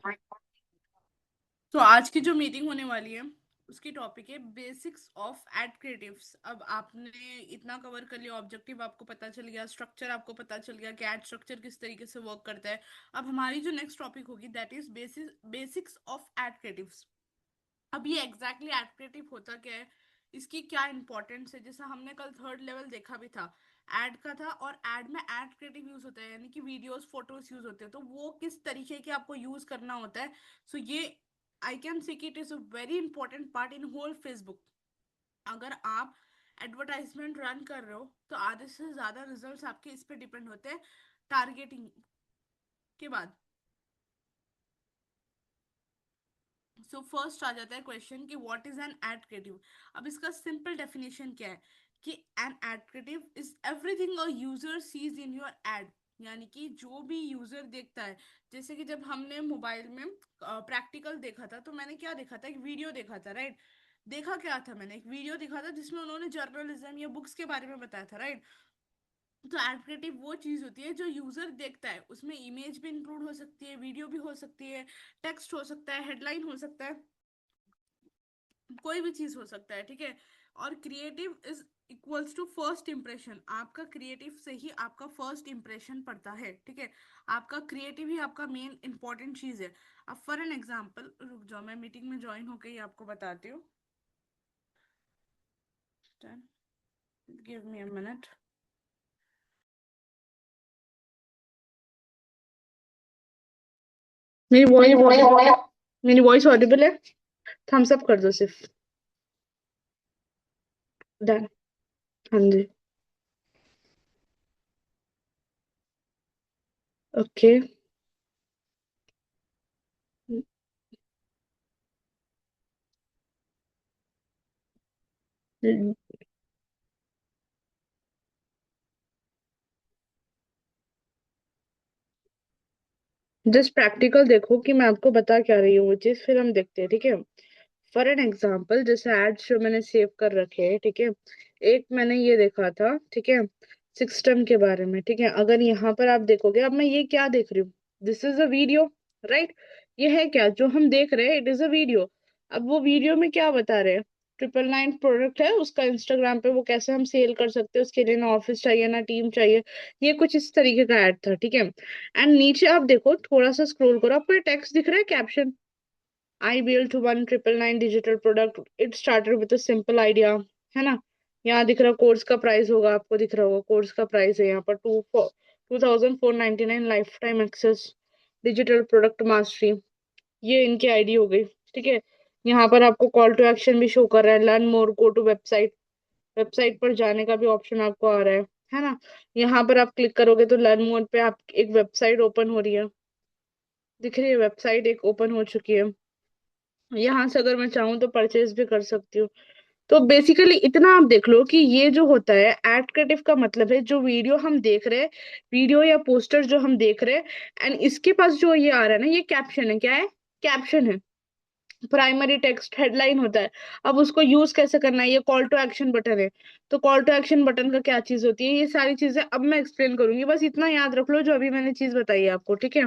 तो आज की जो मीटिंग होने वाली है उसकी टॉपिक है बेसिक्स ऑफ एड क्रिएटिव्स। अब आपने इतना कवर कर लिया, ऑब्जेक्टिव आपको पता चल गया, स्ट्रक्चर आपको पता चल गया कि एड स्ट्रक्चर किस तरीके से वर्क करता है। अब हमारी जो नेक्स्ट टॉपिक होगी that is basics of ad creatives. अब ये एग्जैक्टली एड क्रिएटिव होता क्या है, इसकी क्या इंपॉर्टेंस है, जैसा हमने कल थर्ड लेवल देखा भी था एड का था, और एड में एड क्रिएटिव यूज होता है यानी कि वीडियोस फोटोज यूज होते हैं, तो वो किस तरीके के आपको यूज करना होता है। सो ये I can say it is a very important part in whole Facebook. अगर आप एडवर्टाइजमेंट रन कर रहे हो तो आधे से ज्यादा रिजल्ट्स आपके इस पे डिपेंड होते हैं टारगेटिंग के बाद। सो फर्स्ट आ जाता है क्वेश्चन कि what is an ad creative. अब इसका सिंपल डेफिनेशन क्या है कि an ad creative is everything a user sees in your ad, यानी कि जो भी यूजर देखता है। जैसे कि जब हमने मोबाइल में प्रैक्टिकल देखा था तो मैंने क्या देखा था, एक वीडियो देखा था, राइट। देखा क्या था, मैंने एक वीडियो देखा था जिसमें उन्होंने जर्नलिज्म या बुक्स के बारे में बताया था, राइट। तो एडक्रिएटिव वो चीज होती है जो यूजर देखता है, उसमें इमेज भी इंक्लूड हो सकती है, वीडियो भी हो सकती है, टेक्स्ट हो सकता है, हेडलाइन हो सकता है, कोई भी चीज हो सकता है, ठीक है। और creative is equals to first impression, आपका क्रिएटिव से ही आपका फर्स्ट इंप्रेशन पड़ता है, ठीक है। आपका क्रिएटिव ही आपका मेन इंपॉर्टेंट चीज है। अब फॉर एन एग्जाम्पल, रुक जाओ मैं मीटिंग में ज्वाइन होके ही आपको बताती हूँ। Give me a minute. मेरी वॉइस मेरी वॉइस ऑडिबल है? थम्स अप कर दो सिर्फ। डन। हाँ जी। ओके। जस्ट प्रैक्टिकल देखो कि मैं आपको बता क्या रही हूँ वो चीज, फिर हम देखते हैं, ठीक है। फॉर एन एग्जाम्पल, जैसे एड्स जो मैंने सेव कर रखे हैं, ठीक है। एक मैंने ये देखा था, ठीक है, सिस्टम के बारे में, ठीक है। अगर यहाँ पर आप देखोगे, अब मैं ये क्या देख रही हूँ, this is a video, right. ये है क्या जो हम देख रहे हैं, इट इज अ वीडियो। अब वो वीडियो में क्या बता रहे हैं, 999 प्रोडक्ट है उसका, इंस्टाग्राम पे वो कैसे हम सेल कर सकते हैं, उसके लिए ना ऑफिस चाहिए ना टीम चाहिए। ये कुछ इस तरीके का एड था, ठीक है। एंड नीचे आप देखो, थोड़ा सा स्क्रॉल करो, आपको टेक्स्ट दिख रहा है, caption, I built 1999 digital product. It started with a simple idea, है ना। यहाँ दिख रहा कोर्स का प्राइस होगा, आपको दिख रहा होगा कोर्स का प्राइस है यहाँ पर 2499 life time access, digital product mastery. ये इनकी आईडी हो गई, ठीक है। यहाँ पर आपको कॉल टू एक्शन भी शो कर रहा है, learn more go to website, website पर जाने का भी ऑप्शन आपको आ रहा है ना। यहाँ पर आप क्लिक करोगे तो लर्न मोर पे आप एक वेबसाइट ओपन हो रही है, दिख रही है वेबसाइट एक ओपन हो चुकी है। यहाँ से अगर मैं चाहूँ तो परचेज भी कर सकती हूँ। तो बेसिकली इतना आप देख लो कि ये जो होता है एड क्रिएटिव का मतलब है जो वीडियो हम देख रहे हैं, वीडियो या पोस्टर जो हम देख रहे हैं, एंड इसके पास जो ये आ रहा है ना, ये कैप्शन है, क्या है, कैप्शन है। प्राइमरी टेक्स्ट हेडलाइन होता है। अब उसको यूज कैसे करना है, ये कॉल टू एक्शन बटन है। तो कॉल टू एक्शन बटन का क्या चीज होती है, ये सारी चीजें अब मैं एक्सप्लेन करूंगी, बस इतना याद रख लो जो अभी मैंने चीज बताई है आपको, ठीक है।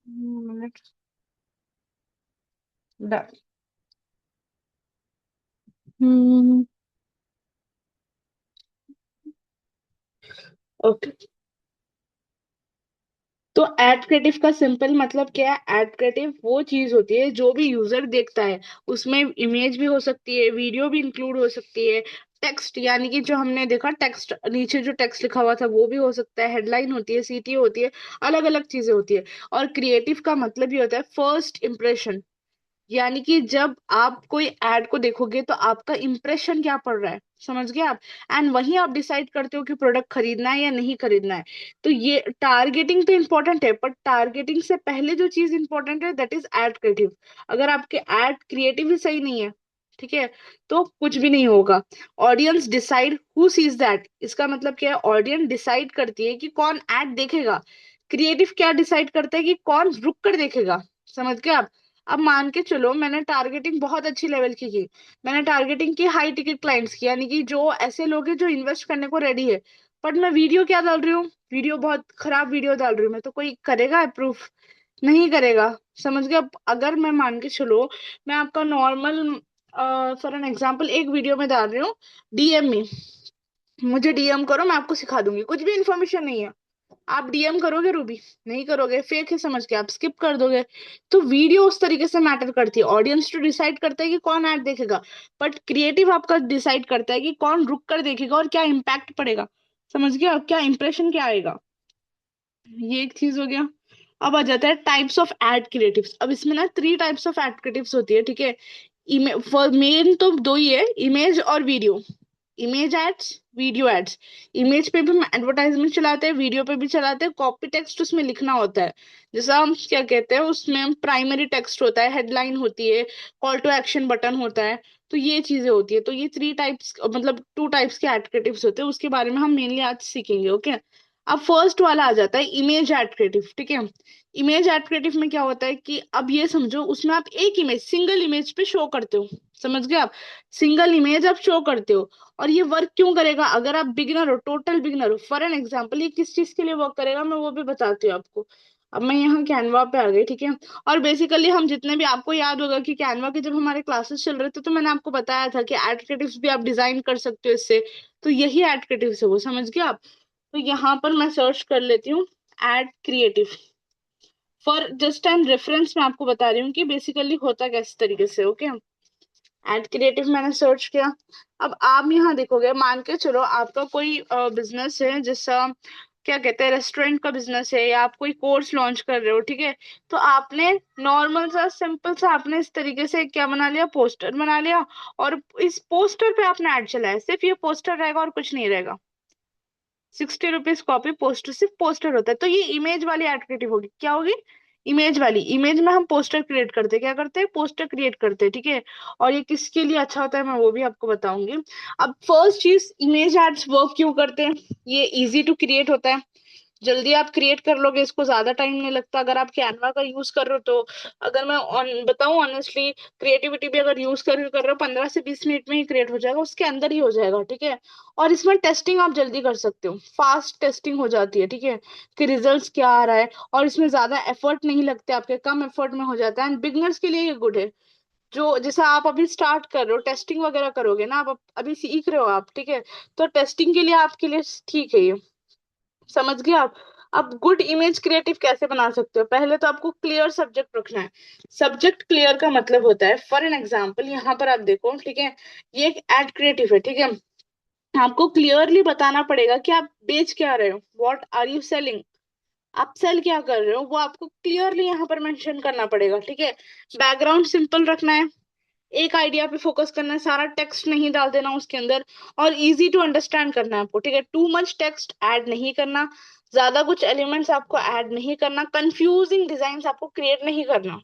मिनट। डन। हम्म। ओके। तो एड क्रिएटिव का सिंपल मतलब क्या है, एड क्रिएटिव वो चीज होती है जो भी यूजर देखता है, उसमें इमेज भी हो सकती है, वीडियो भी इंक्लूड हो सकती है, टेक्स्ट यानी कि जो हमने देखा टेक्स्ट, नीचे जो टेक्स्ट लिखा हुआ था वो भी हो सकता है, हेडलाइन होती है, सीटी होती है, अलग अलग चीजें होती है। और क्रिएटिव का मतलब ये होता है फर्स्ट इंप्रेशन, यानी कि जब आप कोई एड को देखोगे तो आपका इंप्रेशन क्या पड़ रहा है, समझ गए आप। एंड वही आप डिसाइड करते हो कि प्रोडक्ट खरीदना है या नहीं खरीदना है। तो ये टारगेटिंग तो इंपॉर्टेंट है, पर टारगेटिंग से पहले जो चीज इंपॉर्टेंट है दैट इज एड क्रिएटिव। अगर आपके एड क्रिएटिव ही सही नहीं है, ठीक है, तो कुछ भी नहीं होगा। Audience decide who seize that, इसका मतलब क्या है, ऑडियंस डिसाइड करती है कि कौन एड देखेगा। क्रिएटिव क्या डिसाइड करता है कि कौन रुक कर देखेगा, समझ गए आप। अब मान के चलो मैंने टारगेटिंग बहुत अच्छी लेवल की मैंने टारगेटिंग की हाई टिकट क्लाइंट्स की, यानी कि जो ऐसे लोग हैं जो इन्वेस्ट करने को रेडी है। बट मैं वीडियो क्या डाल रही हूँ, वीडियो बहुत खराब वीडियो डाल रही हूँ मैं, तो कोई करेगा अप्रूव? नहीं करेगा। समझ गए? अब अगर मैं मान के चलो मैं आपका नॉर्मल फॉर एन एग्जांपल एक वीडियो में डाल रही हूँ, डीएम में, मुझे डीएम करो मैं आपको सिखा दूंगी, कुछ भी इन्फॉर्मेशन नहीं है, आप डीएम करोगे रूबी? नहीं करोगे, फेक है समझ के आप स्किप कर दोगे। तो वीडियो उस तरीके से मैटर करती है, ऑडियंस तो डिसाइड करता है कि कौन ऐड देखेगा, बट क्रिएटिव आपका डिसाइड करता है कि कौन रुक कर देखेगा और क्या इम्पैक्ट पड़ेगा। समझ गया? अब क्या इंप्रेशन क्या आएगा, ये एक चीज हो गया। अब आ जाता है टाइप्स ऑफ एड क्रिएटिव्स। अब इसमें ना 3 टाइप्स ऑफ एड क्रिएटिव्स होती है, ठीक है। मेन तो दो ही है, इमेज और video. Image ads, video ads. Image पे भी हम एडवर्टाइजमेंट चलाते हैं, वीडियो पे भी चलाते हैं, कॉपी टेक्स्ट उसमें लिखना होता है। जैसा हम क्या कहते हैं उसमें प्राइमरी टेक्स्ट होता है, हेडलाइन होती है, कॉल टू एक्शन बटन होता है। तो ये चीजें होती है। तो ये 3 टाइप्स, मतलब 2 टाइप्स के एड क्रिएटिव्स होते हैं, उसके बारे में हम मेनली आज सीखेंगे, ओके। अब फर्स्ट वाला आ जाता है इमेज एड क्रिएटिव, ठीक है। इमेज एड क्रिएटिव में क्या होता है कि अब ये समझो उसमें आप एक इमेज, सिंगल इमेज पे शो करते हो। समझ गए आप? सिंगल इमेज आप शो करते हो। और ये वर्क क्यों करेगा? अगर आप बिगिनर हो, टोटल बिगिनर हो, फॉर एन एग्जाम्पल ये किस चीज के लिए वर्क करेगा मैं वो भी बताती हूँ आपको। अब मैं यहाँ कैनवा पे आ गई, ठीक है। और बेसिकली हम जितने भी, आपको याद होगा कि कैनवा के जब हमारे क्लासेस चल रहे थे तो मैंने आपको बताया था कि एड क्रिएटिव्स भी आप डिजाइन कर सकते हो इससे। तो यही एड क्रिएटिव्स है वो, समझ गए आप? तो यहाँ पर मैं सर्च कर लेती हूँ ad creative. For just time reference मैं आपको बता रही हूँ कि बेसिकली होता कैसे तरीके से, ओके। एड क्रिएटिव मैंने सर्च किया। अब आप यहाँ देखोगे, मान के चलो आपका कोई बिजनेस है, जैसा क्या कहते हैं रेस्टोरेंट का बिजनेस है, या आप कोई कोर्स लॉन्च कर रहे हो, ठीक है। तो आपने नॉर्मल सा सिंपल सा आपने इस तरीके से क्या बना लिया, पोस्टर बना लिया। और इस पोस्टर पे आपने ऐड चलाया, सिर्फ ये पोस्टर रहेगा और कुछ नहीं रहेगा। 60 रुपीज कॉपी, पोस्टर, सिर्फ पोस्टर होता है। तो ये इमेज वाली एड क्रिएटिव होगी, क्या होगी? इमेज वाली। इमेज में हम पोस्टर क्रिएट करते हैं, क्या करते हैं, पोस्टर क्रिएट करते हैं, ठीक है। और ये किसके लिए अच्छा होता है मैं वो भी आपको बताऊंगी। अब फर्स्ट चीज, इमेज एड्स वर्क क्यों करते हैं? ये इजी टू क्रिएट होता है, जल्दी आप क्रिएट कर लोगे, इसको ज्यादा टाइम नहीं लगता अगर आप कैनवा का यूज कर रहे हो तो। अगर मैं बताऊं ऑनेस्टली, क्रिएटिविटी भी अगर यूज कर रहे हो 15 से 20 मिनट में ही क्रिएट हो जाएगा, उसके अंदर ही हो जाएगा, ठीक है। और इसमें टेस्टिंग आप जल्दी कर सकते हो, फास्ट टेस्टिंग हो जाती है, ठीक है, कि रिजल्ट्स क्या आ रहा है। और इसमें ज्यादा एफर्ट नहीं लगते आपके, कम एफर्ट में हो जाता है, एंड बिगनर्स के लिए ये गुड है। जो जैसे आप अभी स्टार्ट कर रहे हो, टेस्टिंग वगैरह करोगे ना, आप अभी सीख रहे हो आप, ठीक है। तो टेस्टिंग के लिए आपके लिए ठीक है ये। समझ गए आप? अब गुड इमेज क्रिएटिव कैसे बना सकते हो? पहले तो आपको क्लियर सब्जेक्ट रखना है। सब्जेक्ट क्लियर का मतलब होता है, फॉर एन एग्जांपल यहाँ पर आप देखो, ठीक है, ये एक एड क्रिएटिव है, ठीक है। आपको क्लियरली बताना पड़ेगा कि आप बेच क्या रहे हो, व्हाट आर यू सेलिंग, आप सेल क्या कर रहे हो, वो आपको क्लियरली यहाँ पर मेंशन करना पड़ेगा, ठीक है। बैकग्राउंड सिंपल रखना है, एक आइडिया पे फोकस करना है, सारा टेक्स्ट नहीं डाल देना उसके अंदर। और इजी टू अंडरस्टैंड करना है आपको, ठीक है, टू मच टेक्स्ट ऐड नहीं करना, ज्यादा कुछ एलिमेंट्स आपको ऐड नहीं करना, कंफ्यूजिंग डिजाइन आपको क्रिएट नहीं करना।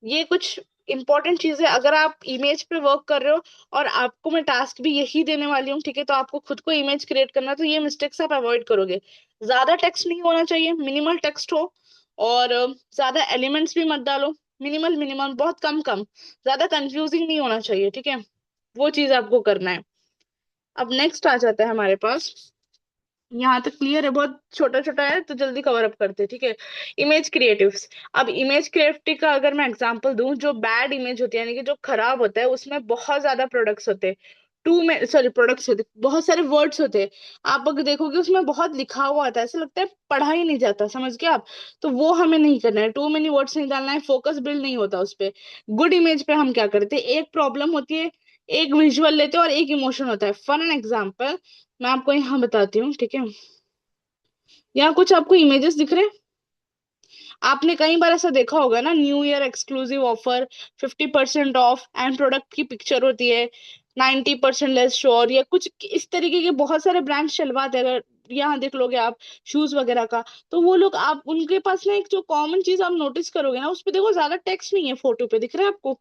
ये कुछ इंपॉर्टेंट चीजें, अगर आप इमेज पे वर्क कर रहे हो और आपको मैं टास्क भी यही देने वाली हूँ, ठीक है, तो आपको खुद को इमेज क्रिएट करना, तो ये मिस्टेक्स आप अवॉइड करोगे। ज्यादा टेक्स्ट नहीं होना चाहिए, मिनिमल टेक्स्ट हो। और ज्यादा एलिमेंट्स भी मत डालो, मिनिमल मिनिमल, बहुत कम कम। ज्यादा कंफ्यूजिंग नहीं होना चाहिए, ठीक है। वो चीज आपको करना है। अब नेक्स्ट आ जाता है हमारे पास, यहाँ तक क्लियर है? बहुत छोटा छोटा है तो जल्दी कवर अप करते हैं, ठीक है। Image creatives. अब इमेज क्रिएटिव का अगर मैं एग्जांपल दूं, जो बैड इमेज होती है, यानी कि जो खराब होता है, उसमें बहुत ज्यादा प्रोडक्ट्स होते हैं। टू में सॉरी प्रोडक्ट्स होते हैं, बहुत सारे वर्ड्स होते हैं। आप अगर देखोगे उसमें बहुत लिखा हुआ आता है, ऐसा लगता है पढ़ा ही नहीं जाता, समझ गए आप? तो वो हमें नहीं करना है, टू मेनी वर्ड्स नहीं डालना है, फोकस बिल्ड नहीं होता उस पे। गुड इमेज पे हम क्या करते हैं, एक प्रॉब्लम होती है, एक विजुअल लेते हैं और एक इमोशन होता है। फॉर एन एग्जाम्पल मैं आपको यहाँ बताती हूँ, ठीक है। यहाँ कुछ आपको इमेजेस दिख रहे हैं? आपने कई बार ऐसा देखा होगा ना, new year exclusive offer, 50% of, and product की पिक्चर होती है, 90% लेस श्योर, या कुछ इस तरीके के बहुत सारे ब्रांड्स चलवाते हैं। अगर यहाँ देख लोगे आप शूज वगैरह का, तो वो लोग, आप उनके पास ना एक जो कॉमन चीज आप नोटिस करोगे ना, उस पे देखो ज्यादा टेक्स्ट नहीं है, फोटो पे दिख रहा है आपको,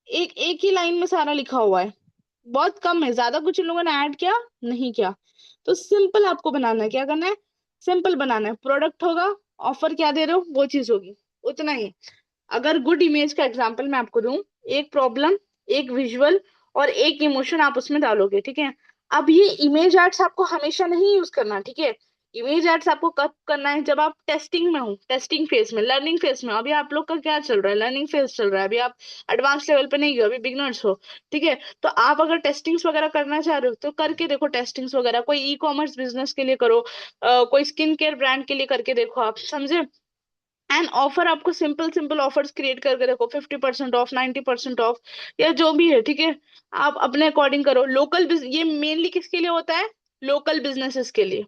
एक एक ही लाइन में सारा लिखा हुआ है, बहुत कम है, ज्यादा कुछ उन लोगों ने ऐड किया नहीं किया। तो सिंपल आपको बनाना है, क्या करना है, सिंपल बनाना है, प्रोडक्ट होगा, ऑफर क्या दे रहे हो वो चीज होगी, उतना ही। अगर गुड इमेज का एग्जांपल मैं आपको दूं, एक प्रॉब्लम, एक विजुअल और एक इमोशन आप उसमें डालोगे, ठीक है। अब ये इमेज आर्ट्स आपको हमेशा नहीं यूज करना, ठीक है। इमेज आर्ट्स आपको कब करना है, जब आप टेस्टिंग में हो, टेस्टिंग फेज में, लर्निंग फेज में। अभी आप लोग का क्या चल रहा है, लर्निंग फेज चल रहा है, अभी आप एडवांस लेवल पे नहीं हो, अभी बिगनर्स हो, ठीक है। तो आप अगर टेस्टिंग्स वगैरह करना चाह रहे हो तो करके देखो टेस्टिंग्स वगैरह, कोई ई कॉमर्स बिजनेस के लिए करो, कोई स्किन केयर ब्रांड के लिए करके देखो, आप समझे। एंड ऑफर आपको सिंपल सिंपल ऑफर्स क्रिएट करके देखो, 50% ऑफ, 90% ऑफ, या जो भी है, ठीक है। आप अपने अकॉर्डिंग करो। लोकल ये मेनली किसके लिए होता है, लोकल बिजनेसेस के लिए,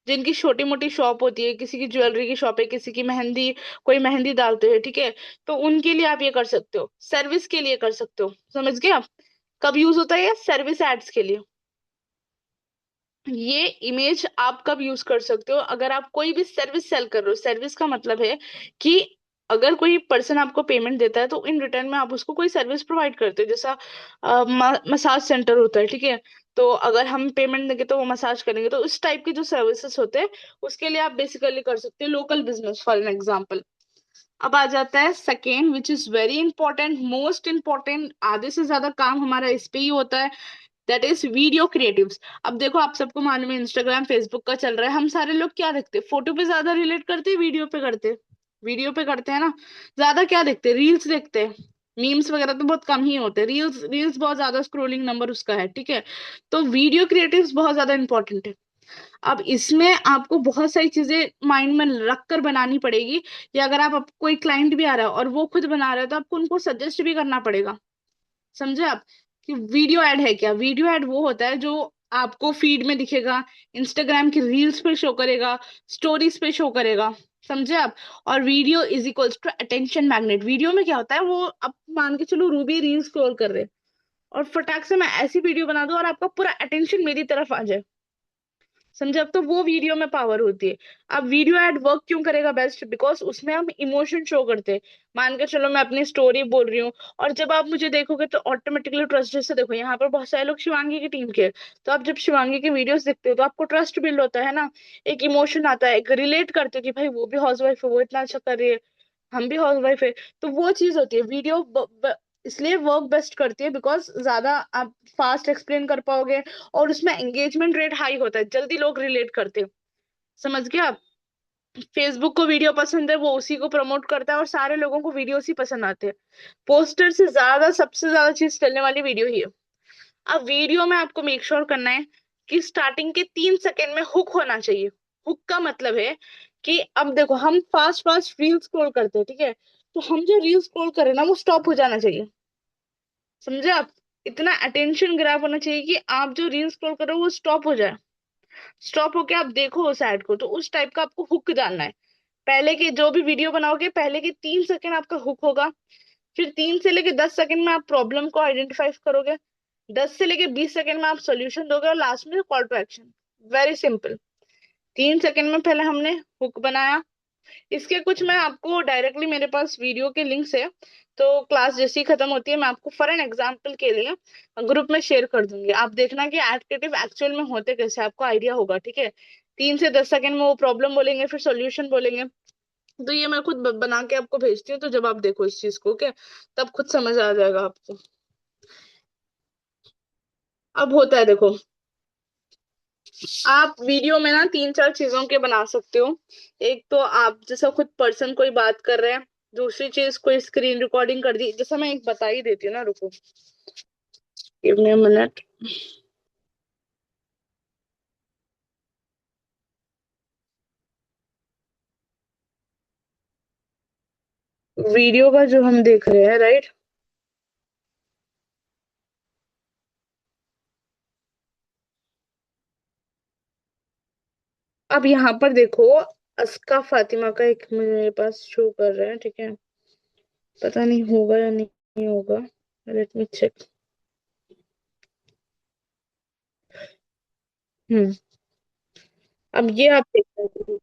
जिनकी छोटी मोटी शॉप होती है, किसी की ज्वेलरी की शॉप है, किसी की मेहंदी, कोई मेहंदी डालते हैं, ठीक है। तो उनके लिए आप ये कर सकते हो, सर्विस के लिए कर सकते हो, समझ गए आप। कब यूज होता है ये, सर्विस एड्स के लिए। ये इमेज आप कब यूज कर सकते हो, अगर आप कोई भी सर्विस सेल कर रहे हो। सर्विस का मतलब है कि अगर कोई पर्सन आपको पेमेंट देता है तो इन रिटर्न में आप उसको कोई सर्विस प्रोवाइड करते हो, जैसा मसाज सेंटर होता है, ठीक है। तो अगर हम पेमेंट देंगे तो वो मसाज करेंगे, तो उस टाइप के जो सर्विसेज होते हैं उसके लिए आप बेसिकली कर सकते हो local business, for an example. अब आ जाता है second, which is very important, most important, आधे से ज्यादा काम हमारा इस पे ही होता है, दैट इज वीडियो क्रिएटिव्स। अब देखो, आप सबको मालूम है इंस्टाग्राम फेसबुक का चल रहा है, हम सारे लोग क्या देखते हैं, फोटो पे ज्यादा रिलेट करते हैं, वीडियो पे करते हैं, वीडियो पे करते हैं ना। ज्यादा क्या देखते हैं, रील्स देखते हैं। मीम्स वगैरह तो बहुत कम ही होते हैं, रील्स रील्स बहुत ज्यादा स्क्रोलिंग नंबर उसका है, ठीक है। तो वीडियो क्रिएटिव्स बहुत ज्यादा इंपॉर्टेंट है। अब इसमें आपको बहुत सारी चीजें माइंड में रख कर बनानी पड़ेगी, या अगर आप कोई क्लाइंट भी आ रहा है और वो खुद बना रहा है तो आपको उनको सजेस्ट भी करना पड़ेगा, समझे आप। कि वीडियो ऐड है क्या, वीडियो ऐड वो होता है जो आपको फीड में दिखेगा, इंस्टाग्राम की रील्स पे शो करेगा, स्टोरीज पे शो करेगा, समझे आप। और video is equals to attention magnet. Video में क्या होता है, वो आप मान के चलो रूबी रील स्क्रॉल कर रहे हैं और फटाक से मैं ऐसी वीडियो बना दूं और आपका पूरा अटेंशन मेरी तरफ आ जाए, समझे। अब तो वो वीडियो में पावर होती है। अब वीडियो एड वर्क क्यों करेगा बेस्ट, बिकॉज उसमें हम इमोशन शो करते हैं। मान के चलो मैं अपनी स्टोरी बोल रही हूँ, और जब आप मुझे देखोगे तो ऑटोमेटिकली ट्रस्ट, जैसे देखो यहाँ पर बहुत सारे लोग शिवांगी की टीम के हैं, तो आप जब शिवांगी के वीडियोस देखते हो तो आपको ट्रस्ट बिल्ड होता है ना, एक इमोशन आता है, एक रिलेट करते हो कि भाई वो भी हाउस वाइफ है, वो इतना अच्छा कर रही है, हम भी हाउस वाइफ है। तो वो चीज होती है वीडियो, इसलिए वर्क बेस्ट करती है, बिकॉज ज्यादा आप फास्ट एक्सप्लेन कर पाओगे, और उसमें एंगेजमेंट रेट हाई होता है, जल्दी लोग रिलेट करते हैं, समझ गए आप। फेसबुक को वीडियो पसंद है, वो उसी को प्रमोट करता है, और सारे लोगों को वीडियोस ही पसंद आते हैं। पोस्टर से ज्यादा सबसे ज्यादा चीज चलने वाली वीडियो ही है। अब वीडियो में आपको मेक श्योर करना है कि स्टार्टिंग के 3 सेकंड में हुक होना चाहिए। हुक का मतलब है कि अब देखो, हम फास्ट फास्ट रील स्क्रॉल करते हैं, ठीक है। तो हम जो रील स्क्रॉल करें ना, वो स्टॉप हो जाना चाहिए, समझे आप। इतना अटेंशन ग्रैब होना चाहिए कि आप जो रील स्क्रॉल कर रहे हो वो स्टॉप हो जाए। स्टॉप होके आप देखो उस एड को, तो उस टाइप का आपको हुक डालना है। पहले के जो भी वीडियो बनाओगे, पहले के 3 सेकंड आपका हुक होगा, फिर 3 से लेके 10 सेकंड में आप प्रॉब्लम को आइडेंटिफाई करोगे, 10 से लेके 20 सेकंड में आप सोल्यूशन दोगे, और लास्ट में call to action. Very simple. 3 second में पहले हमने हुक बनाया। इसके कुछ मैं आपको डायरेक्टली, मेरे पास वीडियो के लिंक्स है, तो क्लास जैसी ही खत्म होती है मैं आपको फॉर एन एग्जाम्पल के लिए ग्रुप में शेयर कर दूंगी, आप देखना कि एड क्रिएटिव एक्चुअल में होते कैसे, आपको आइडिया होगा, ठीक है। 3 से 10 सेकंड में वो प्रॉब्लम बोलेंगे, फिर सॉल्यूशन बोलेंगे। तो ये मैं खुद बना के आपको भेजती हूँ, तो जब आप देखो इस चीज को, ओके, तब खुद समझ आ जाएगा आपको। अब होता है देखो, आप वीडियो में ना 3 4 चीजों के बना सकते हो। एक तो आप जैसा खुद पर्सन कोई बात कर रहे हैं, दूसरी चीज कोई स्क्रीन रिकॉर्डिंग कर दी, जैसा मैं एक बता ही देती हूँ ना, रुको, give me a minute. Video का जो हम देख रहे हैं, राइट। अब यहाँ पर देखो, अस्का फातिमा का एक मेरे पास शो कर रहा है, ठीक है। पता नहीं होगा या नहीं होगा, लेट मी चेक। हम्म। अब ये आप देख सकते हो।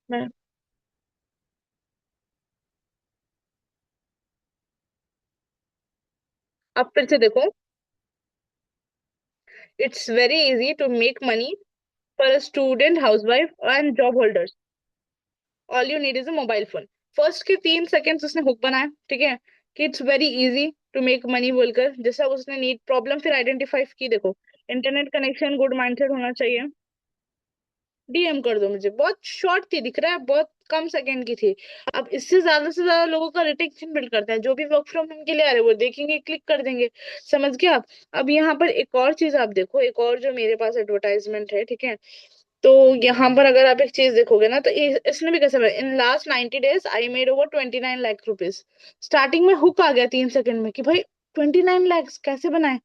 मैं, आप फिर से देखो, it's very easy to make money for student, housewife and job holders, all you need is a mobile phone. First के 3 सेकेंड्स उसने हुक बनाया, ठीक है, कि it's very easy to make money बोलकर, जैसा उसने नीड प्रॉब्लम फिर आइडेंटिफाई की, देखो इंटरनेट कनेक्शन, गुड माइंडसेट होना चाहिए। डीएम कर दो मुझे, बहुत शॉर्ट थी, दिख रहा है बहुत कम सेकंड की थी। अब इससे ज्यादा से ज्यादा लोगों का रिटेंशन बिल्ड करता है, जो भी वर्क फ्रॉम होम के लिए आ रहे हैं वो देखेंगे, क्लिक कर देंगे। समझ गए आप। अब यहाँ पर एक और चीज आप देखो, एक और जो मेरे पास एडवर्टाइजमेंट है, ठीक है, तो यहाँ पर अगर आप एक चीज देखोगे ना, तो इसने भी कैसे, in last 90 days I made over 29 lakh rupees. Starting में हुक आ गया 3 सेकंड में कि भाई 29 लैक्स कैसे बनाए।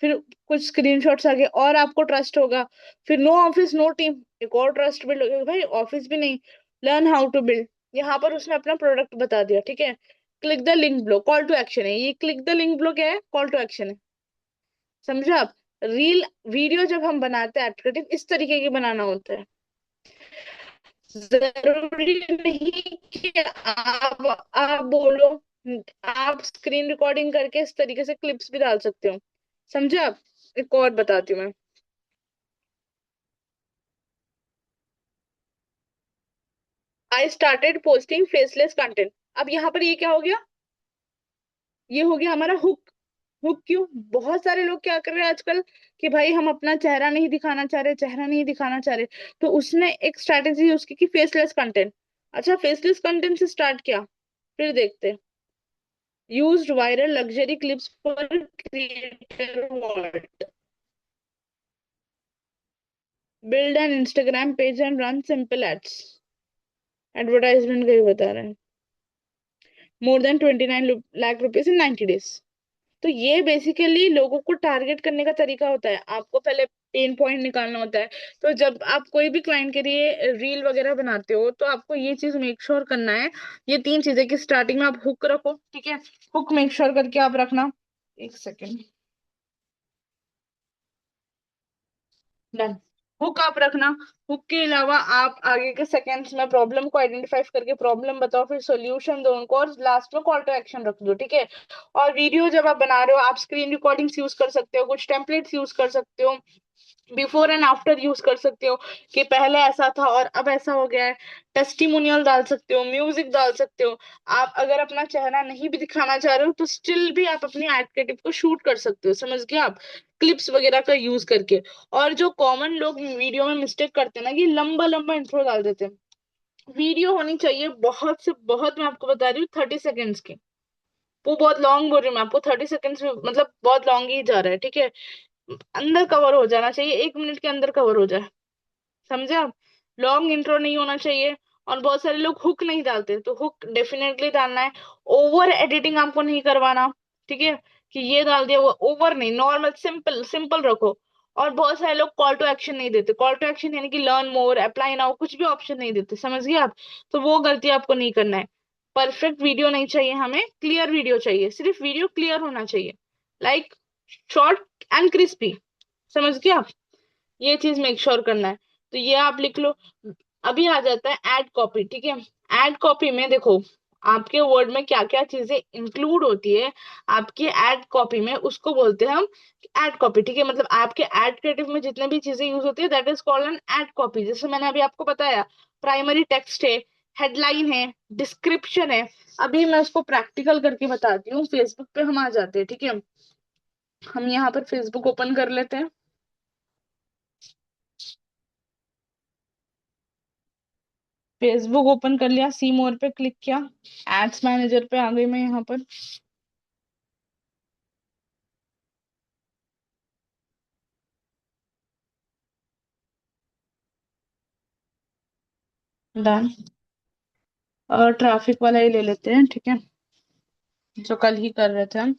फिर कुछ स्क्रीनशॉट्स आ गए और आपको ट्रस्ट होगा। फिर नो ऑफिस नो टीम, एक और ट्रस्ट बिल्ड हो गया, भाई ऑफिस भी नहीं, लर्न हाउ टू बिल्ड। यहाँ पर उसने अपना प्रोडक्ट बता दिया, ठीक है। Click the link below, call to action है ये, क्लिक द लिंक ब्लो क्या है, कॉल टू एक्शन है। समझे आप। रील वीडियो जब हम बनाते हैं एप्लीकेटिव, इस तरीके की बनाना होता है। जरूरी नहीं कि आप बोलो, आप स्क्रीन रिकॉर्डिंग करके इस तरीके से क्लिप्स भी डाल सकते हो। समझे आप। एक और बताती हूँ मैं। I started posting faceless content. अब यहाँ पर ये क्या हो गया, ये हो गया हमारा हुक। हुक क्यों, बहुत सारे लोग क्या कर रहे हैं आजकल कि भाई हम अपना चेहरा नहीं दिखाना चाह रहे, चेहरा नहीं दिखाना चाह रहे, तो उसने एक स्ट्रैटेजी यूज की कि फेसलेस कंटेंट। अच्छा, फेसलेस कंटेंट से स्टार्ट किया, फिर देखते, used viral luxury clips for creator world, build an Instagram page and run simple ads। Advertisement का ही बता रहे हैं। More than 29 lakh rupees in 90 days. तो ये बेसिकली लोगों को टारगेट करने का तरीका होता है, आपको पहले पेन पॉइंट निकालना होता है। तो जब आप कोई भी क्लाइंट के लिए रील वगैरह बनाते हो, तो आपको ये चीज मेक श्योर करना है, ये 3 चीजें, कि स्टार्टिंग में आप हुक रखो, ठीक है, हुक मेक श्योर करके आप रखना। एक सेकेंड, डन। हुक आप रखना। हुक के अलावा आप आगे के सेकंड्स में प्रॉब्लम को आइडेंटिफाई करके प्रॉब्लम बताओ, फिर सॉल्यूशन दो उनको, और लास्ट में कॉल टू एक्शन रख दो, ठीक है। और वीडियो जब आप बना रहे हो, आप स्क्रीन रिकॉर्डिंग्स यूज कर सकते हो, कुछ टेम्पलेट्स यूज कर सकते हो, बिफोर एंड आफ्टर यूज कर सकते हो, कि पहले ऐसा था और अब ऐसा हो गया है। टेस्टिमोनियल डाल सकते हो, म्यूजिक डाल सकते हो। आप अगर अपना चेहरा नहीं भी दिखाना चाह रहे हो, तो स्टिल भी आप अपनी एड क्रिएटिव को शूट कर सकते हो, समझ गए आप, क्लिप्स वगैरह का यूज करके। और जो कॉमन लोग वीडियो में मिस्टेक करते हैं ना, कि लंबा लंबा इंट्रो डाल देते हैं। वीडियो होनी चाहिए बहुत से बहुत, मैं आपको बता रही हूँ, 30 सेकेंड्स की। वो बहुत लॉन्ग बोल रही हूँ मैं आपको, 30 सेकेंड्स में मतलब बहुत लॉन्ग ही जा रहा है, ठीक है। अंदर कवर हो जाना चाहिए, 1 मिनट के अंदर कवर हो जाए। समझे आप। लॉन्ग इंट्रो नहीं होना चाहिए। और बहुत सारे लोग हुक नहीं डालते, तो हुक डेफिनेटली डालना है। ओवर एडिटिंग आपको नहीं करवाना, ठीक है, कि ये डाल दिया वो, ओवर नहीं, नॉर्मल सिंपल सिंपल रखो। और बहुत सारे लोग कॉल टू एक्शन नहीं देते, कॉल टू एक्शन यानी कि लर्न मोर, अप्लाई नाउ, कुछ भी ऑप्शन नहीं देते, समझ गए आप। तो वो गलती आपको नहीं करना है। परफेक्ट वीडियो नहीं चाहिए हमें, क्लियर वीडियो चाहिए, सिर्फ वीडियो क्लियर होना चाहिए, लाइक शॉर्ट एंड क्रिस्पी। समझ गए आप। ये चीज मेक श्योर करना है। तो ये आप लिख लो। अभी आ जाता है एड कॉपी, ठीक है। एड कॉपी में देखो, आपके वर्ड में क्या क्या चीजें इंक्लूड होती है आपके एड कॉपी में, उसको बोलते हैं हम एड कॉपी, ठीक है। मतलब आपके एड क्रिएटिव में जितने भी चीजें यूज होती है, that is called an ad copy. जैसे मैंने अभी आपको बताया, प्राइमरी टेक्स्ट है, हेडलाइन है, डिस्क्रिप्शन है। अभी मैं उसको प्रैक्टिकल करके बताती हूँ। फेसबुक पे हम आ जाते हैं, ठीक है। हम यहाँ पर फेसबुक ओपन कर लेते हैं। फेसबुक ओपन कर लिया, सी मोर पे क्लिक किया, एड्स मैनेजर पे आ गई मैं यहाँ पर। डन। और ट्रैफिक वाला ही ले लेते हैं, ठीक है, जो कल ही कर रहे थे हम।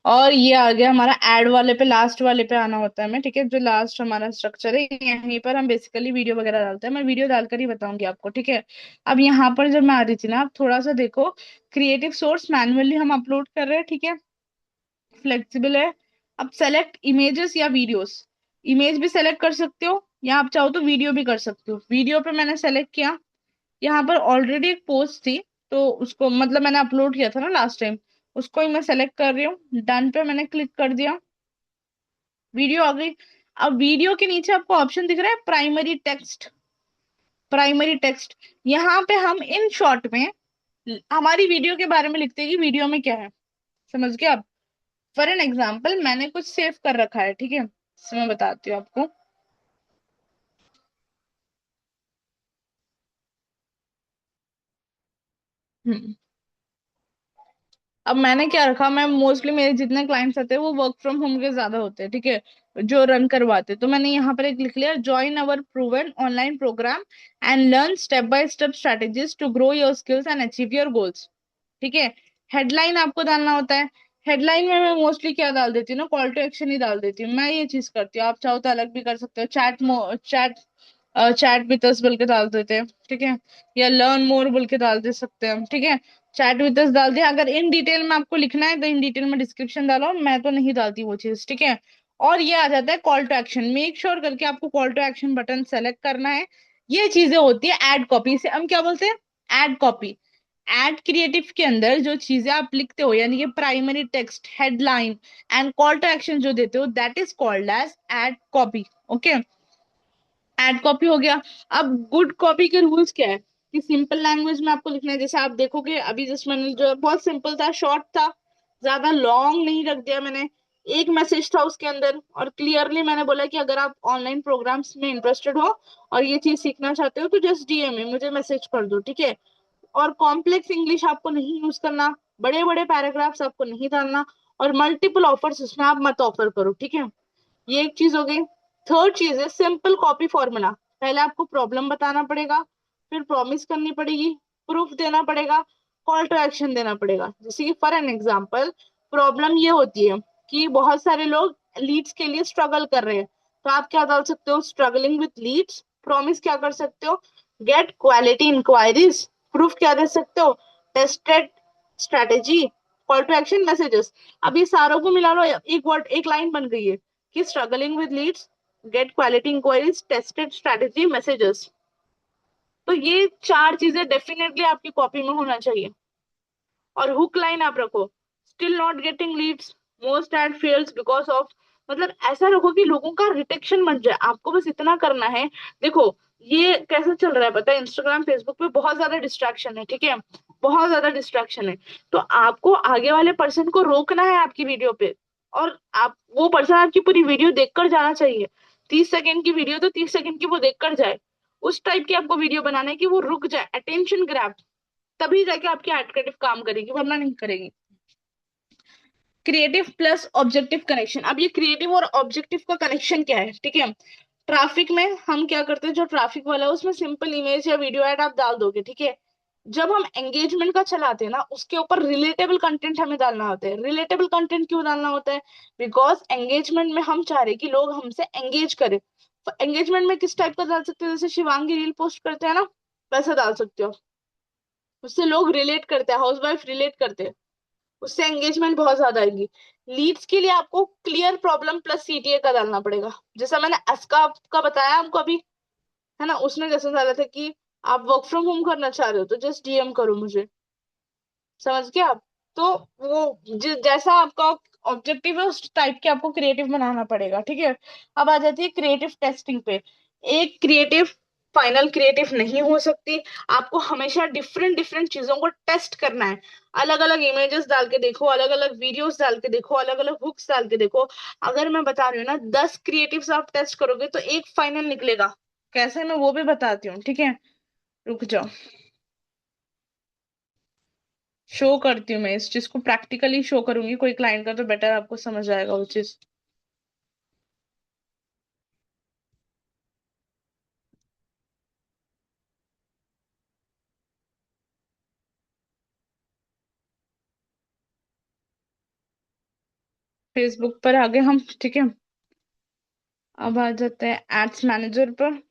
और ये आ गया हमारा एड वाले पे, लास्ट वाले पे आना होता है हमें, ठीक है। जो लास्ट हमारा स्ट्रक्चर है, यहीं पर हम बेसिकली वीडियो वगैरह डालते हैं, मैं वीडियो डालकर ही बताऊंगी आपको, ठीक है। अब यहाँ पर जब मैं आ रही थी ना, आप थोड़ा सा देखो, क्रिएटिव सोर्स मैन्युअली हम अपलोड कर रहे हैं, ठीक है, फ्लेक्सिबल है। अब सेलेक्ट इमेजेस या वीडियोस, इमेज भी सेलेक्ट कर सकते हो, या आप चाहो तो वीडियो भी कर सकते हो। वीडियो पे मैंने सेलेक्ट किया, यहाँ पर ऑलरेडी एक पोस्ट थी, तो उसको मतलब मैंने अपलोड किया था ना लास्ट टाइम, उसको ही मैं सेलेक्ट कर रही हूँ। डन पे मैंने क्लिक कर दिया, वीडियो आ गई। अब वीडियो के नीचे आपको ऑप्शन दिख रहा है प्राइमरी टेक्स्ट। प्राइमरी टेक्स्ट, यहाँ पे हम इन शॉर्ट में हमारी वीडियो के बारे में लिखते हैं कि वीडियो में क्या है। समझ गए आप? फॉर एन एग्जाम्पल मैंने कुछ सेव कर रखा है, ठीक है, इसमें मैं बताती हूँ आपको। हम्म। अब मैंने क्या रखा, मैं मोस्टली मेरे जितने क्लाइंट्स आते हैं वो वर्क फ्रॉम होम के ज्यादा होते हैं, ठीक है, जो रन करवाते हैं। तो मैंने यहाँ पर एक लिख लिया, join our proven online program and learn step by step strategies to grow your skills and achieve your goals. ठीक है। हेडलाइन आपको डालना होता है। हेडलाइन में मैं मोस्टली क्या डाल देती हूँ ना, कॉल टू एक्शन ही डाल देती हूँ, मैं ये चीज करती हूँ। आप चाहो तो अलग भी कर सकते हो, चैट चैट विद अस बोल के डाल देते हैं, ठीक है, या लर्न मोर बोल के डाल दे सकते हैं हम, ठीक है। चैट विद अस डाल दिया। अगर इन डिटेल में आपको लिखना है तो इन डिटेल में डिस्क्रिप्शन डालो, मैं तो नहीं डालती वो चीज, ठीक है। और ये आ जाता है call to action, make sure करके आपको call to action button select करना है। ये चीजें होती है एड कॉपी, इसे हम क्या बोलते हैं, एड कॉपी। एड क्रिएटिव के अंदर जो चीजें आप लिखते हो, यानी कि primary text, headline and call to action जो देते हो, that is called as ad copy. Okay, ad copy हो गया। अब गुड कॉपी के रूल्स क्या है कि सिंपल लैंग्वेज में आपको लिखना है। जैसे आप देखोगे अभी जस्ट मैंने जो बहुत सिंपल था, शॉर्ट था, ज्यादा लॉन्ग नहीं रख दिया मैंने। एक मैसेज था उसके अंदर और क्लियरली मैंने बोला कि अगर आप ऑनलाइन प्रोग्राम्स में इंटरेस्टेड हो और ये चीज सीखना चाहते हो तो जस्ट डीएम में मुझे मैसेज कर दो, ठीक है। और कॉम्प्लेक्स इंग्लिश आपको नहीं यूज करना, बड़े बड़े पैराग्राफ्स आपको नहीं डालना, और मल्टीपल ऑफर्स उसमें आप मत ऑफर करो, ठीक है। ये एक चीज हो गई। थर्ड चीज है सिंपल कॉपी फॉर्मूला। पहले आपको प्रॉब्लम बताना पड़ेगा, फिर प्रॉमिस करनी पड़ेगी, प्रूफ देना पड़ेगा, कॉल टू एक्शन देना पड़ेगा। जैसे कि फॉर एन एग्जांपल प्रॉब्लम ये होती है कि बहुत सारे लोग लीड्स के लिए स्ट्रगल कर रहे हैं, तो आप क्या डाल सकते हो, स्ट्रगलिंग विथ लीड्स। प्रॉमिस क्या कर सकते हो, गेट क्वालिटी इंक्वायरीज। प्रूफ क्या दे सकते हो, tested strategy, call to action messages. अब ये सारों को मिला लो, एक वर्ड एक लाइन बन गई है कि struggling with leads, get quality inquiries, tested strategy, messages. तो ये चार चीजें डेफिनेटली आपकी कॉपी में होना चाहिए। और हुक लाइन आप रखो, still not getting leads, most ad fails because of. मतलब ऐसा रखो कि लोगों का रिटेक्शन बन जाए। आपको बस इतना करना है। देखो ये कैसे चल रहा है पता है, इंस्टाग्राम फेसबुक पे बहुत ज्यादा डिस्ट्रैक्शन है, ठीक है, बहुत ज्यादा डिस्ट्रैक्शन है। तो आपको आगे वाले पर्सन को रोकना है आपकी वीडियो पे, और आप वो पर्सन आपकी पूरी वीडियो देखकर जाना चाहिए। 30 सेकंड की वीडियो तो 30 सेकंड की वो देखकर जाए। उस टाइप की आपको वीडियो बनाना है कि वो रुक जाए, अटेंशन ग्रैब। तभी जाके आपकी एड क्रिएटिव काम करेगी, वरना नहीं करेगी। Creative plus objective connection. अब ये क्रिएटिव और ऑब्जेक्टिव का कनेक्शन क्या है, ठीक है। ट्रैफिक में हम क्या करते हैं, जो ट्रैफिक वाला है उसमें सिंपल इमेज या वीडियो ऐड आप डाल दोगे, ठीक है। जब हम एंगेजमेंट का चलाते हैं ना, उसके ऊपर रिलेटेबल कंटेंट हमें डालना होता है। रिलेटेबल कंटेंट क्यों डालना होता है, बिकॉज एंगेजमेंट में हम चाह रहे हैं कि लोग हमसे एंगेज करें। एंगेजमेंट में किस टाइप का डाल सकते हो, जैसे शिवांगी रील पोस्ट करते हैं ना, वैसा डाल सकते हो। उससे लोग रिलेट करते हैं, हाउस वाइफ रिलेट करते हैं, उससे एंगेजमेंट बहुत ज्यादा आएगी। लीड्स के लिए आपको क्लियर प्रॉब्लम प्लस सीटीए का डालना पड़ेगा। जैसा मैंने एस्का का बताया हमको अभी, है ना, उसने जैसा डाला था कि आप वर्क फ्रॉम होम करना चाह रहे हो तो जस्ट डीएम करो मुझे। समझ गए आप? तो वो जैसा आपका ऑब्जेक्टिव है उस टाइप के आपको क्रिएटिव बनाना पड़ेगा, ठीक है। अब आ जाती है क्रिएटिव टेस्टिंग पे। एक क्रिएटिव फाइनल क्रिएटिव नहीं हो सकती। आपको हमेशा डिफरेंट डिफरेंट चीजों को टेस्ट करना है। अलग अलग इमेजेस डाल के देखो, अलग अलग वीडियोस डाल के देखो, अलग अलग हुक्स डाल के देखो। अगर मैं बता रही हूँ ना 10 क्रिएटिव्स आप टेस्ट करोगे तो एक फाइनल निकलेगा। कैसे, मैं वो भी बताती हूँ, ठीक है। रुक जाओ, शो करती हूँ मैं इस चीज को, प्रैक्टिकली शो करूंगी कोई क्लाइंट का तो बेटर आपको समझ आएगा वो चीज। फेसबुक पर आ गए हम, ठीक है। अब आ जाते हैं एड्स मैनेजर पर।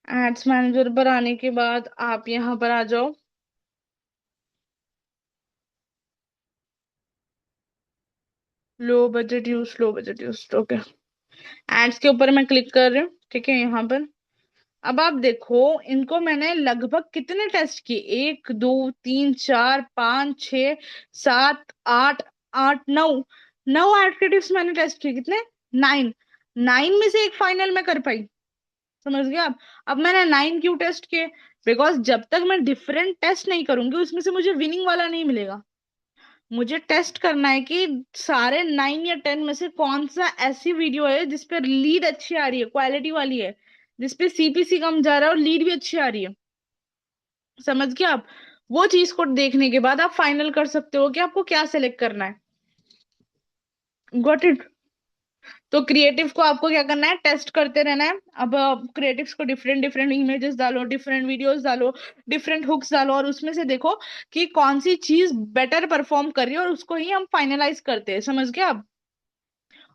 एड्स मैनेजर पर आने के बाद आप यहाँ पर आ जाओ। Low budget use, low budget use, okay. Ads के ऊपर मैं क्लिक कर रही हूँ, ठीक है, यहाँ पर। अब आप देखो, इनको मैंने लगभग कितने टेस्ट किए, 1 2 3 4 5 6 7 8, 8 9, 9 एडजेक्टिव्स मैंने टेस्ट किए, कितने, 9। 9 में से एक फाइनल में कर पाई। समझ गए आप? अब मैंने 9 क्यों टेस्ट किए? बिकॉज जब तक मैं डिफरेंट टेस्ट नहीं करूंगी उसमें से मुझे विनिंग वाला नहीं मिलेगा। मुझे टेस्ट करना है कि सारे 9 या 10 में से कौन सा ऐसी वीडियो है जिसपे लीड अच्छी आ रही है, क्वालिटी वाली है, जिसपे सीपीसी कम जा रहा है और लीड भी अच्छी आ रही है। समझ गए आप? वो चीज को देखने के बाद आप फाइनल कर सकते हो कि आपको क्या सिलेक्ट करना है। Got it? तो क्रिएटिव को आपको क्या करना है, टेस्ट करते रहना है। अब क्रिएटिव्स को डिफरेंट डिफरेंट इमेजेस डालो, डिफरेंट वीडियोस डालो, डिफरेंट हुक्स डालो, और उसमें से देखो कि कौन सी चीज बेटर परफॉर्म कर रही है, और उसको ही हम फाइनलाइज करते हैं। समझ गए आप?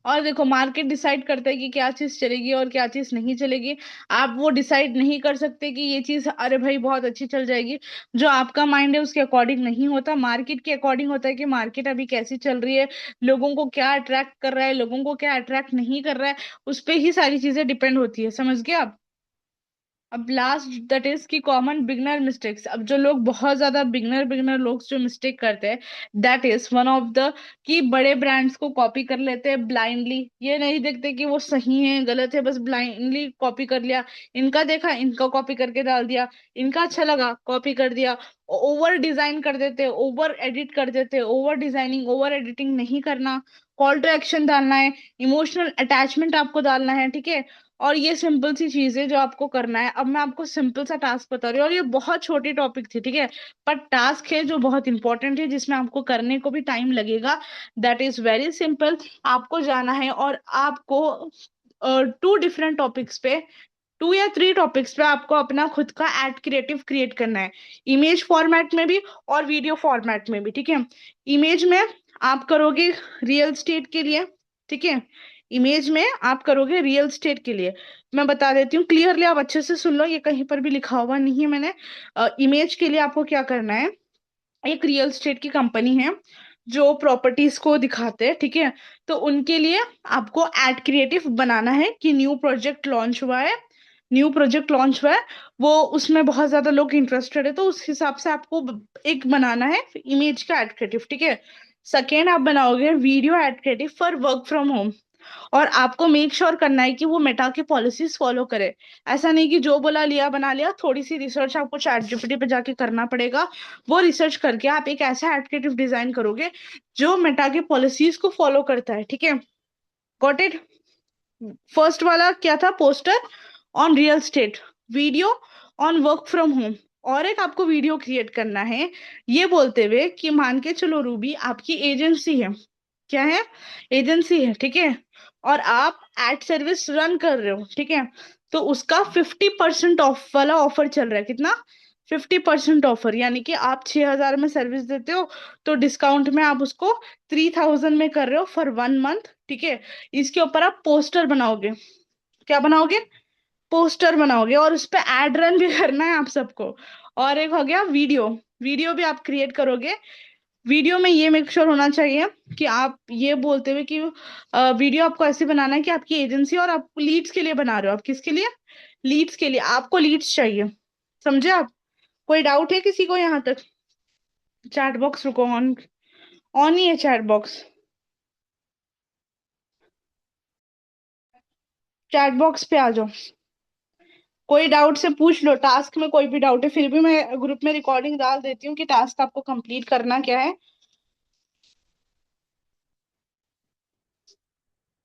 और देखो, मार्केट डिसाइड करता है कि क्या चीज चलेगी और क्या चीज नहीं चलेगी। आप वो डिसाइड नहीं कर सकते कि ये चीज अरे भाई बहुत अच्छी चल जाएगी। जो आपका माइंड है उसके अकॉर्डिंग नहीं होता, मार्केट के अकॉर्डिंग होता है कि मार्केट अभी कैसी चल रही है, लोगों को क्या अट्रैक्ट कर रहा है, लोगों को क्या अट्रैक्ट नहीं कर रहा है। उस पे ही सारी चीजें डिपेंड होती है। समझ गए आप? अब लास्ट दैट इज की कॉमन बिगनर मिस्टेक्स। अब जो लोग बहुत ज्यादा बिगनर बिगनर लोग जो मिस्टेक करते हैं, that is one of the कि बड़े ब्रांड्स को कॉपी कर लेते हैं ब्लाइंडली। ये नहीं देखते कि वो सही है गलत है, बस ब्लाइंडली कॉपी कर लिया। इनका देखा, इनका कॉपी करके डाल दिया, इनका अच्छा लगा कॉपी कर दिया। ओवर डिजाइन कर देते, ओवर एडिट कर देते, ओवर डिजाइनिंग ओवर एडिटिंग नहीं करना। कॉल टू एक्शन डालना है, इमोशनल अटैचमेंट आपको डालना है, ठीक है। और ये सिंपल सी चीज है जो आपको करना है। अब मैं आपको सिंपल सा टास्क बता रही हूँ, और ये बहुत छोटी टॉपिक थी, ठीक है। पर टास्क है जो बहुत इंपॉर्टेंट है, जिसमें आपको करने को भी टाइम लगेगा। That is very simple. आपको जाना है और आपको 2 डिफरेंट टॉपिक्स पे, 2 या 3 टॉपिक्स पे आपको अपना खुद का एड क्रिएटिव क्रिएट करना है। इमेज फॉर्मेट में भी और वीडियो फॉर्मेट में भी, ठीक है। इमेज में आप करोगे रियल स्टेट के लिए, ठीक है। इमेज में आप करोगे रियल स्टेट के लिए। मैं बता देती हूँ क्लियरली, आप अच्छे से सुन लो, ये कहीं पर भी लिखा हुआ नहीं है मैंने। इमेज के लिए आपको क्या करना है, एक रियल स्टेट की कंपनी है जो प्रॉपर्टीज को दिखाते हैं, ठीक है। तो उनके लिए आपको एड क्रिएटिव बनाना है कि न्यू प्रोजेक्ट लॉन्च हुआ है, न्यू प्रोजेक्ट लॉन्च हुआ है, वो उसमें बहुत ज्यादा लोग इंटरेस्टेड है, तो उस हिसाब से आपको एक बनाना है इमेज का एड क्रिएटिव, ठीक है। सेकेंड, आप बनाओगे video add creative for work from home. और आपको मेक श्योर करना है कि वो मेटा की पॉलिसीज फॉलो करे। ऐसा नहीं कि जो बोला लिया बना लिया, थोड़ी सी रिसर्च आपको चैट जीपीटी पे जाके करना पड़ेगा। वो रिसर्च करके आप एक ऐसा एडक्रिएटिव डिजाइन करोगे जो मेटा की पॉलिसीज को फॉलो करता है, ठीक है। Got it? फर्स्ट वाला क्या था, poster on real estate, video on work from home. और एक आपको वीडियो क्रिएट करना है ये बोलते हुए कि मान के चलो रूबी आपकी एजेंसी है। क्या है? एजेंसी है, ठीक है। और आप एड सर्विस रन कर रहे हो, ठीक है। तो उसका 50% ऑफ वाला ऑफर चल रहा है। कितना? 50% ऑफर, यानी कि आप 6,000 में सर्विस देते हो, तो डिस्काउंट में आप उसको 3,000 में कर रहे हो फॉर 1 मंथ, ठीक है। इसके ऊपर आप पोस्टर बनाओगे। क्या बनाओगे? पोस्टर बनाओगे, और उस पे एड रन भी करना है आप सबको। और एक हो गया वीडियो। वीडियो भी आप क्रिएट करोगे। वीडियो में ये मेक श्योर होना चाहिए कि आप ये बोलते हुए कि वीडियो आपको ऐसे बनाना है कि आपकी एजेंसी, और आप लीड्स के लिए बना रहे हो। आप किसके लिए? लीड्स के लिए, आपको लीड्स चाहिए। समझे आप? कोई डाउट है किसी को यहाँ तक? चैट बॉक्स रुको, ऑन ऑन ही है चैट बॉक्स। चैट बॉक्स पे आ जाओ, कोई डाउट से पूछ लो। टास्क में कोई भी डाउट है, फिर भी मैं ग्रुप में रिकॉर्डिंग डाल देती हूँ कि टास्क आपको कंप्लीट करना क्या है।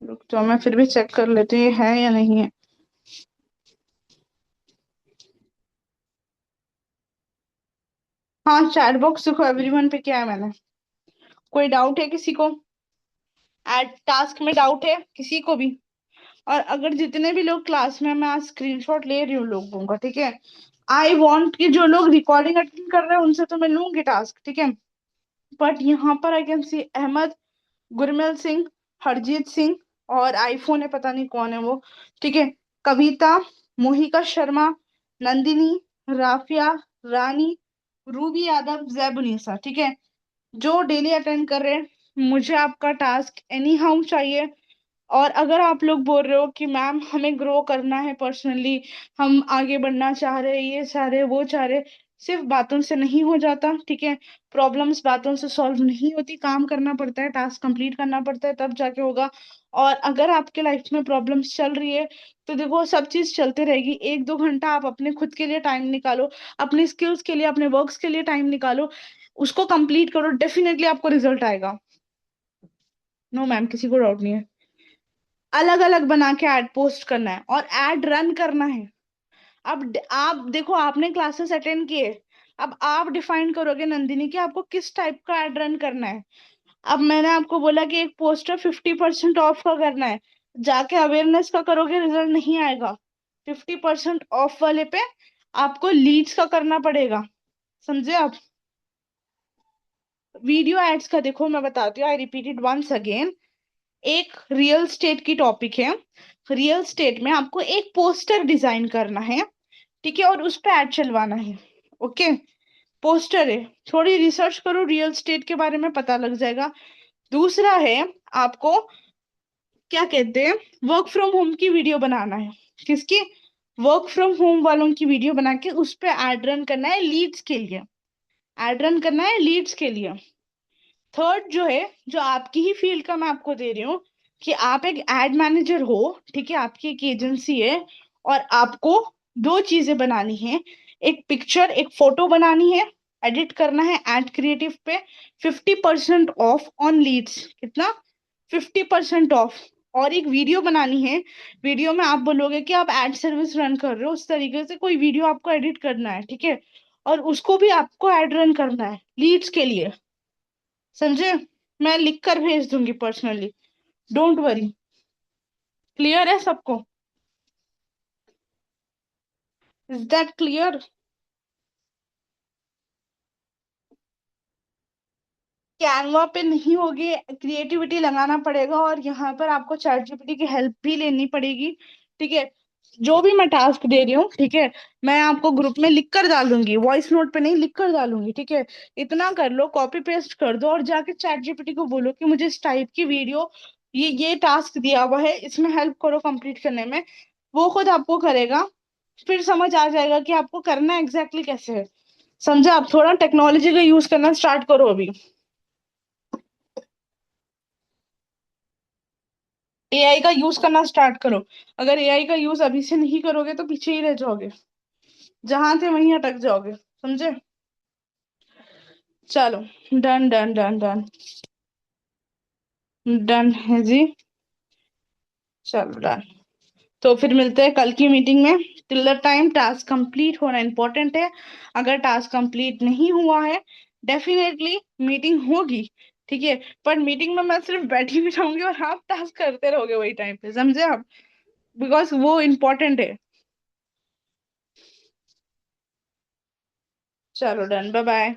रुक जाओ, मैं फिर भी चेक कर लेती हूँ ये है या नहीं है। हाँ, चैट बॉक्स देखो, एवरीवन पे क्या है मैंने। कोई डाउट है किसी को? एड टास्क में डाउट है किसी को भी? और अगर जितने भी लोग क्लास में, मैं आज स्क्रीनशॉट ले रही हूँ लोगों का, ठीक है। आई वांट कि जो लोग रिकॉर्डिंग अटेंड कर रहे हैं उनसे तो मैं लूंगी टास्क, ठीक है। बट यहाँ पर I can see Ahmed, Gurmel Singh, Harjeet Singh, और आईफोन है, पता नहीं कौन है वो, ठीक है। कविता, मोहिका शर्मा, नंदिनी, राफिया, रानी, रूबी यादव, जैबुनिसा, ठीक है। जो डेली अटेंड कर रहे हैं, मुझे आपका टास्क एनी हाउ चाहिए। और अगर आप लोग बोल रहे हो कि मैम हमें ग्रो करना है पर्सनली, हम आगे बढ़ना चाह रहे हैं, ये चाह रहे हैं, वो चाह रहे हैं, सिर्फ बातों से नहीं हो जाता, ठीक है। प्रॉब्लम्स बातों से सॉल्व नहीं होती, काम करना पड़ता है, टास्क कंप्लीट करना पड़ता है, तब जाके होगा। और अगर आपके लाइफ में प्रॉब्लम्स चल रही है तो देखो सब चीज चलते रहेगी, 1-2 घंटा आप अपने खुद के लिए टाइम निकालो, अपने स्किल्स के लिए, अपने वर्क्स के लिए टाइम निकालो, उसको कंप्लीट करो, डेफिनेटली आपको रिजल्ट आएगा। नो मैम, किसी को डाउट नहीं है। अलग अलग बना के ऐड पोस्ट करना है और ऐड रन करना है। अब आप देखो, आपने क्लासेस अटेंड किए, अब आप डिफाइन करोगे नंदिनी कि आपको किस टाइप का एड रन करना है। अब मैंने आपको बोला कि एक पोस्टर 50% ऑफ का करना है, जाके अवेयरनेस का करोगे रिजल्ट नहीं आएगा। 50% ऑफ वाले पे आपको लीड्स का करना पड़ेगा, समझे आप। वीडियो एड्स का देखो, मैं बताती हूँ, आई रिपीटेड वंस अगेन। एक रियल स्टेट की टॉपिक है। रियल स्टेट में आपको एक पोस्टर डिजाइन करना है, ठीक है, और उस पे ऐड चलवाना है। ओके, पोस्टर है, थोड़ी रिसर्च करो रियल स्टेट के बारे में, पता लग जाएगा। दूसरा है, आपको क्या कहते हैं, वर्क फ्रॉम होम की वीडियो बनाना है। किसकी? वर्क फ्रॉम होम वालों की वीडियो बना के उस पे एड रन करना है लीड्स के लिए। एड रन करना है लीड्स के लिए। थर्ड जो है, जो आपकी ही फील्ड का मैं आपको दे रही हूँ, कि आप एक एड मैनेजर हो, ठीक है, आपकी एक एजेंसी है, और आपको दो चीजें बनानी है। एक पिक्चर, एक फोटो बनानी है, एडिट करना है एड क्रिएटिव पे। 50% ऑफ ऑन लीड्स, कितना? 50% ऑफ। और एक वीडियो बनानी है। वीडियो में आप बोलोगे कि आप एड सर्विस रन कर रहे हो, उस तरीके से कोई वीडियो आपको एडिट करना है, ठीक है, और उसको भी आपको एड रन करना है लीड्स के लिए, समझे। मैं लिख कर भेज दूंगी पर्सनली, डोंट वरी। क्लियर है सबको? Is that clear? कैनवा पे नहीं होगी, क्रिएटिविटी लगाना पड़ेगा, और यहाँ पर आपको चैट जीपीटी की हेल्प भी लेनी पड़ेगी, ठीक है। जो भी मैं टास्क दे रही हूँ, ठीक है, मैं आपको ग्रुप में लिख कर डाल दूंगी, वॉइस नोट पे नहीं, लिख कर डालूंगी, ठीक है। इतना कर लो, कॉपी पेस्ट कर दो, और जाके चैट जीपीटी को बोलो कि मुझे इस टाइप की वीडियो, ये टास्क दिया हुआ है, इसमें हेल्प करो कंप्लीट करने में। वो खुद आपको करेगा, फिर समझ आ जाएगा कि आपको करना एग्जैक्टली कैसे है। समझा? आप थोड़ा टेक्नोलॉजी का यूज करना स्टार्ट करो अभी। एआई का यूज करना स्टार्ट करो। अगर एआई का यूज अभी से नहीं करोगे तो पीछे ही रह जाओगे, जहां थे वहीं अटक जाओगे, समझे। चलो, done done done done. Done है जी। चलो डन। तो फिर मिलते हैं कल की मीटिंग में। Till the time task complete होना इंपॉर्टेंट है। अगर टास्क कंप्लीट नहीं हुआ है, डेफिनेटली मीटिंग होगी, ठीक है। पर मीटिंग में मैं सिर्फ बैठी भी रहूंगी और आप टास्क करते रहोगे वही टाइम पे, समझे आप, बिकॉज वो इम्पोर्टेंट है। चलो डन, बाय बाय।